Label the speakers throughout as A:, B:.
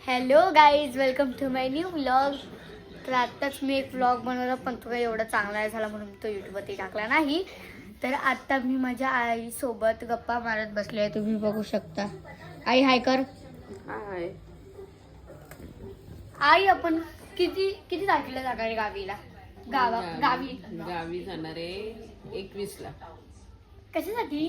A: Hello guys, welcome to my new vlog. तर आत्ताच मी एक व्लॉग बनवला, पण तो काही एवढा चांगला नाही झाला म्हणून तो यूट्यूबवरती टाकला नाही. तर आत्ता मी माझ्या आईसोबत गप्पा मारत बसले आहे, तुम्ही बघू शकता. आई हाय कर.
B: हाय.
A: आई, आपण किती किती तारखेला जाणार आहे गावी
B: गावी जाणार आहे 21 ला.
A: कशासाठी?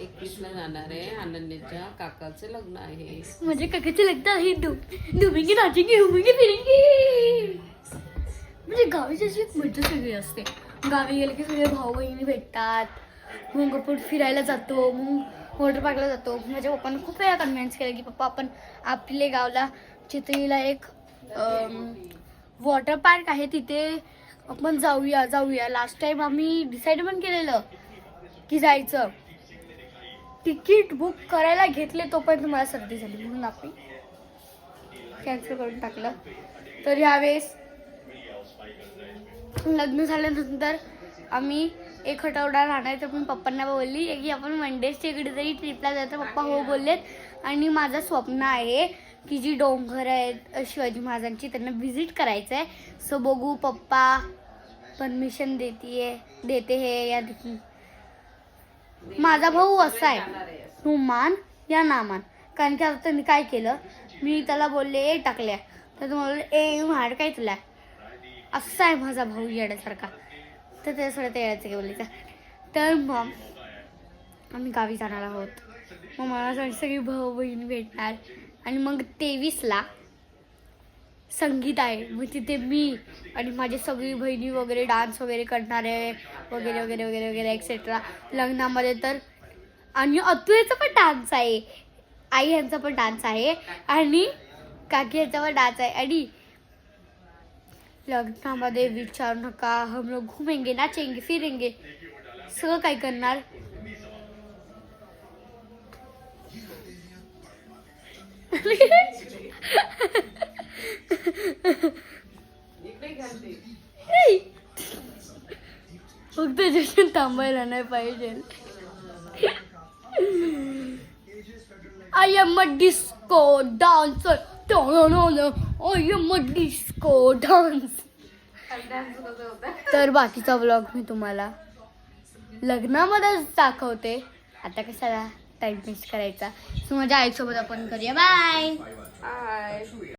B: 21 ला जाणार आहे. अनन्याच्या काकाचं लग्न आहे.
A: म्हणजे काकाचे लग्न आहे. डुबेंगे नाचेंगे घुमेंगे फिरेंगे. म्हणजे गावीची अशी एक मजा सगळी असते. गावी गेले की सगळे भाऊ बहिणी भेटतात, मग आपण फिरायला जातो, मग वॉटर पार्कला जातो. माझ्या पप्पाने खूप वेळा कन्व्हिन्स केलं की पप्पा आपण आपल्या गावला चितळीला एक वॉटर पार्क आहे, तिथे आपण जाऊया. लास्ट टाइम आम्ही डिसाईड पण केलेलं की जायचं. तिकीट बुक करायला घेतले तोपर्यंत मला सर्दी झाली म्हणून आपण कॅन्सल करून टाकलं. तर यावेळेस लग्न झाल्यानंतर आम्ही एक आठवडा राहणार. तर मी पप्पांना बोलली की आपण मंडेजच्या इकडे जरी ट्रिपला जायचं. पप्पा हो बोललेत. आणि माझं स्वप्न आहे की जी डोंगर आहेत शिवाजी महाराजांची त्यांना व्हिजिट करायचं आहे. सो बघू पप्पा परमिशन देते हे या. माझा भाऊ असा आहे, तू मान या ना मान. कारण की आता त्यांनी काय केलं, मी त्याला बोलले टाकल्या तर तुम्हाला ए मार काय तुला. असा आहे माझा भाऊ येण्यासारखा. तर त्याच्यासोबत यायचं की बोलायचं. तर मग आम्ही गावी जाणार आहोत. मग मला सगळी भाऊ बहीण भेटणार. आणि मग 23 ला संगीत आहे. मग तिथे मी आणि माझी सगळी बहिणी वगैरे डान्स वगैरे करणार आहे वगैरे वगैरे वगैरे वगैरे एक्सेट्रा लग्नामध्ये. तर आणि अतुलचा पण डान्स आहे, आई यांचा पण डान्स आहे आणि काकी यांचा पण डान्स आहे. आणि लग्नामध्ये विचारू नका, हम लोग घुमेंगे नाचेंगे फिरेंगे सगळं काय करणार. फक्त जशन थांबायला नाही पाहिजे. I am a disco dancer. I am a disco dance. तर बाकीचा व्लॉग मी तुम्हाला लग्नामध्येच दाखवते. आता कशाला टाइम वेस्ट करायचा. सो माझ्या आईसोबत आपण करूया. बाय.
B: हाय.